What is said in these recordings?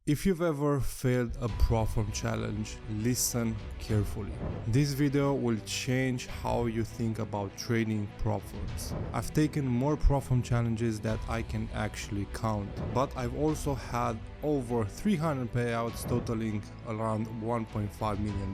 If you've ever failed a Profirm challenge, listen carefully. This video will change how you think about trading Profirms. I've taken more Profirm challenges that I can actually count, but I've also had over 300 payouts totaling around $1.5 million.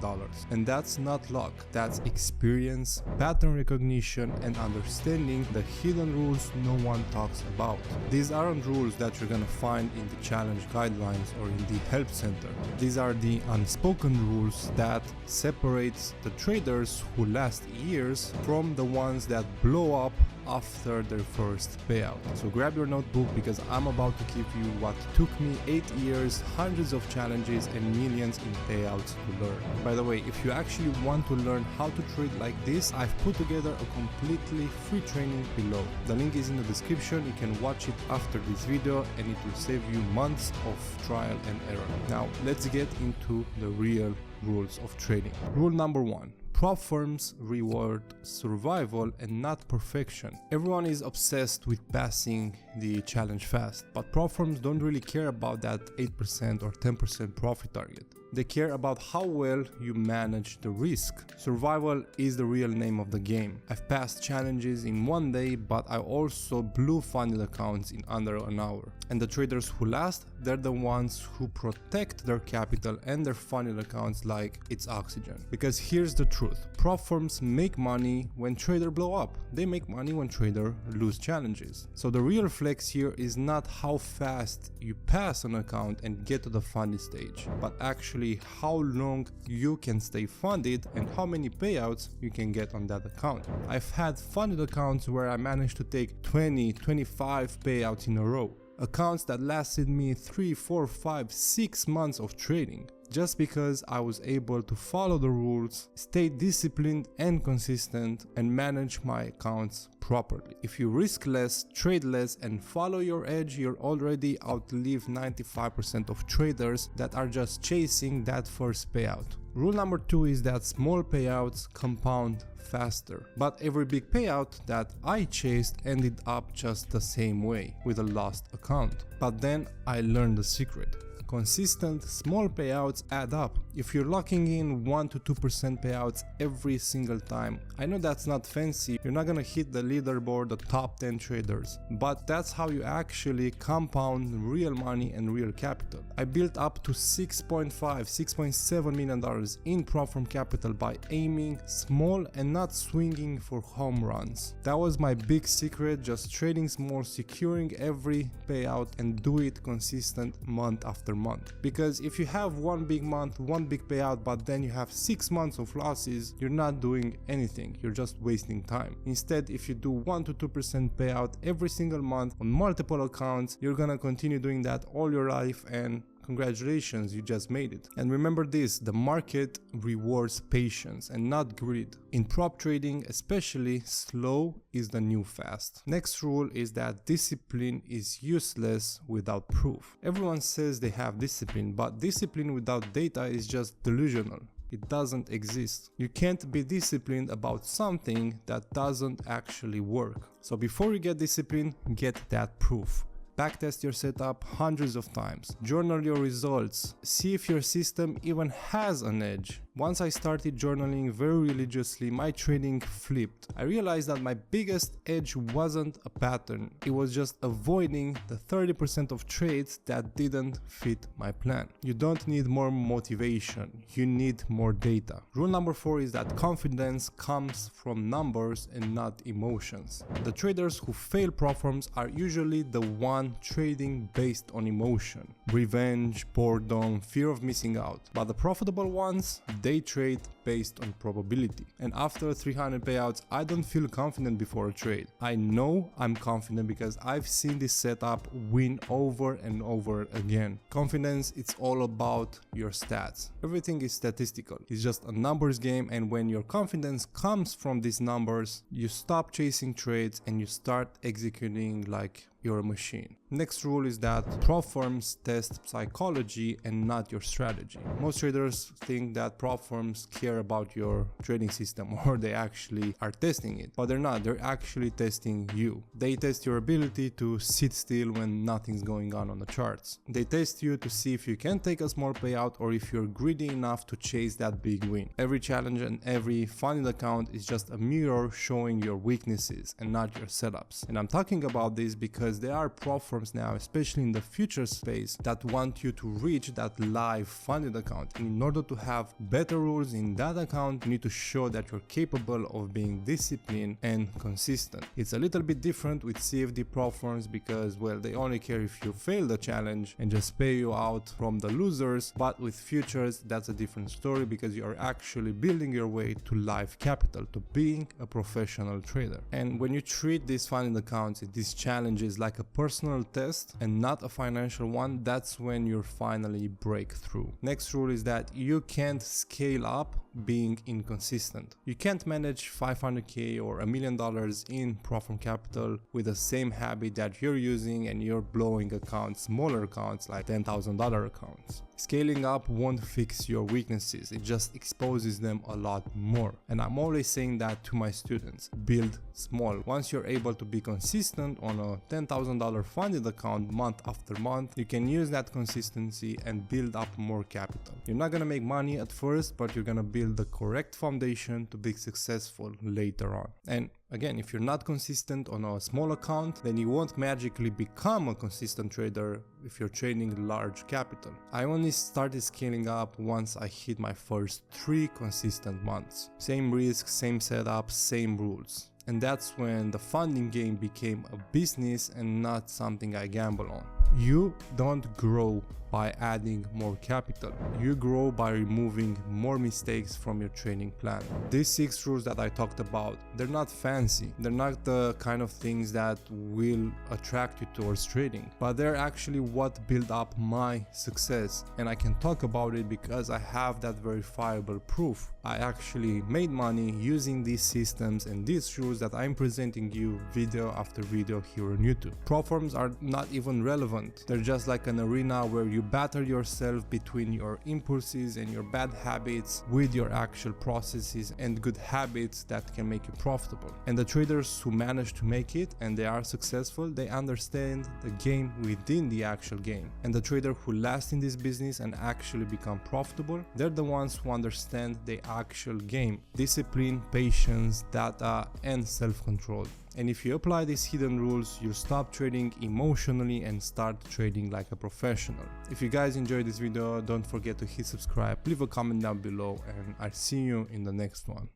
And that's not luck, that's experience, pattern recognition, and understanding the hidden rules no one talks about. These aren't rules that you're gonna find in the challenge guidelines or in the help center. These are the unspoken rules that separates the traders who last years from the ones that blow up after their first payout. So grab your notebook because I'm about to give you what took me 8 years, hundreds of challenges, and millions in payouts to learn. By the way, if you actually want to learn how to trade like this, I've put together a completely free training below. The link is in the description. You can watch it after this video and it will save you months of trial and error. Now let's get into the real rules of trading. Rule number 1. Profirms reward survival and not perfection. Everyone is obsessed with passing the challenge fast, but Profirms don't really care about that 8% or 10% profit target. They care about how well you manage the risk. Survival is the real name of the game. I've passed challenges in one day, but I also blew funded accounts in under an hour. And the traders who last, they're the ones who protect their capital and their funded accounts like it's oxygen. Because here's the truth, Profirms make money when traders blow up. They make money when traders lose challenges. So the real flex here is not how fast you pass an account and get to the funded stage, but actually how long you can stay funded and how many payouts you can get on that account. I've had funded accounts where I managed to take 20, 25 payouts in a row. Accounts that lasted me 3, 4, 5, 6 months of trading. Just because I was able to follow the rules, stay disciplined and consistent, and manage my accounts properly. If you risk less, trade less, and follow your edge, you'll already outlive 95% of traders that are just chasing that first payout. Rule number 2 is that small payouts compound faster, but every big payout that I chased ended up just the same way, with a lost account. But then I learned the secret. Consistent small payouts add up. If you're locking in 1 to 2% payouts every single time, I know that's not fancy, you're not gonna hit the leaderboard, the top 10 traders, but that's how you actually compound real money and real capital. I built up to $6.7 million in Profirm capital by aiming small and not swinging for home runs. That was my big secret, just trading small, securing every payout, and do it consistent month after month. Because if you have one big month, one big payout, but then you have 6 months of losses, you're not doing anything, you're just wasting time. Instead, if you do 1 to 2% payout every single month on multiple accounts, you're gonna continue doing that all your life, and congratulations, you just made it. And remember this, the market rewards patience and not greed. In prop trading especially, slow is the new fast. Next rule is that discipline is useless without proof. Everyone says they have discipline, but discipline without data is just delusional. It doesn't exist. You can't be disciplined about something that doesn't actually work. So before you get disciplined, get that proof. Backtest your setup hundreds of times. Journal your results. See if your system even has an edge. Once I started journaling very religiously, my trading flipped. I realized that my biggest edge wasn't a pattern. It was just avoiding the 30% of trades that didn't fit my plan. You don't need more motivation. You need more data. Rule number 4 is that confidence comes from numbers and not emotions. The traders who fail Profirms are usually the one trading based on emotion, revenge, boredom, fear of missing out. But the profitable ones, they trade based on probability. And after 300 payouts, I don't feel confident before a trade. I know I'm confident because I've seen this setup win over and over again. Confidence, it's all about your stats. Everything is statistical. It's just a numbers game, and when your confidence comes from these numbers, you stop chasing trades and you start executing like you're a machine. Next rule is that prop firms test psychology and not your strategy. Most traders think that prop firms care about your trading system, or they actually are testing it, but they're not. They're actually testing you. They test your ability to sit still when nothing's going on the charts. They test you to see if you can take a small payout or if you're greedy enough to chase that big win. Every challenge and every funded account is just a mirror showing your weaknesses and not your setups. And I'm talking about this because there are prop firms now, especially in the future space, that want you to reach that live funded account. And in order to have better rules in that account, you need to show that you're capable of being disciplined and consistent. It's a little bit different with CFD prop firms because, well, they only care if you fail the challenge and just pay you out from the losers. But with futures, that's a different story because you are actually building your way to live capital, to being a professional trader. And when you treat these funded accounts, these challenges like a personal test and not a financial one, that's when you finally break through. Next rule is that you can't scale up being inconsistent. You can't manage 500k or $1 million in prop firm capital with the same habit that you're using and you're blowing accounts, smaller accounts like $10,000 accounts. Scaling up won't fix your weaknesses, it just exposes them a lot more. And I'm always saying that to my students, build small. Once you're able to be consistent on a $10,000 funded account month after month, you can use that consistency and build up more capital. You're not gonna make money at first, but you're gonna build the correct foundation to be successful later on. And again, if you're not consistent on a small account, then you won't magically become a consistent trader if you're trading large capital. I only started scaling up once I hit my first 3 consistent months. Same risk, same setup, same rules. And that's when the funding game became a business and not something I gamble on. You don't grow by adding more capital. You grow by removing more mistakes from your trading plan. These 6 rules that I talked about, they're not fancy. They're not the kind of things that will attract you towards trading, but they're actually what build up my success. And I can talk about it because I have that verifiable proof. I actually made money using these systems and these rules that I'm presenting you video after video here on YouTube. Prop firms are not even relevant. They're just like an arena where you battle yourself between your impulses and your bad habits with your actual processes and good habits that can make you profitable. And the traders who manage to make it and they are successful, they understand the game within the actual game. And the trader who lasts in this business and actually become profitable, they're the ones who understand the actual game: discipline, patience, data, and self-control. And if you apply these hidden rules, you'll stop trading emotionally and start trading like a professional. If you guys enjoyed this video, don't forget to hit subscribe, leave a comment down below, and I'll see you in the next one.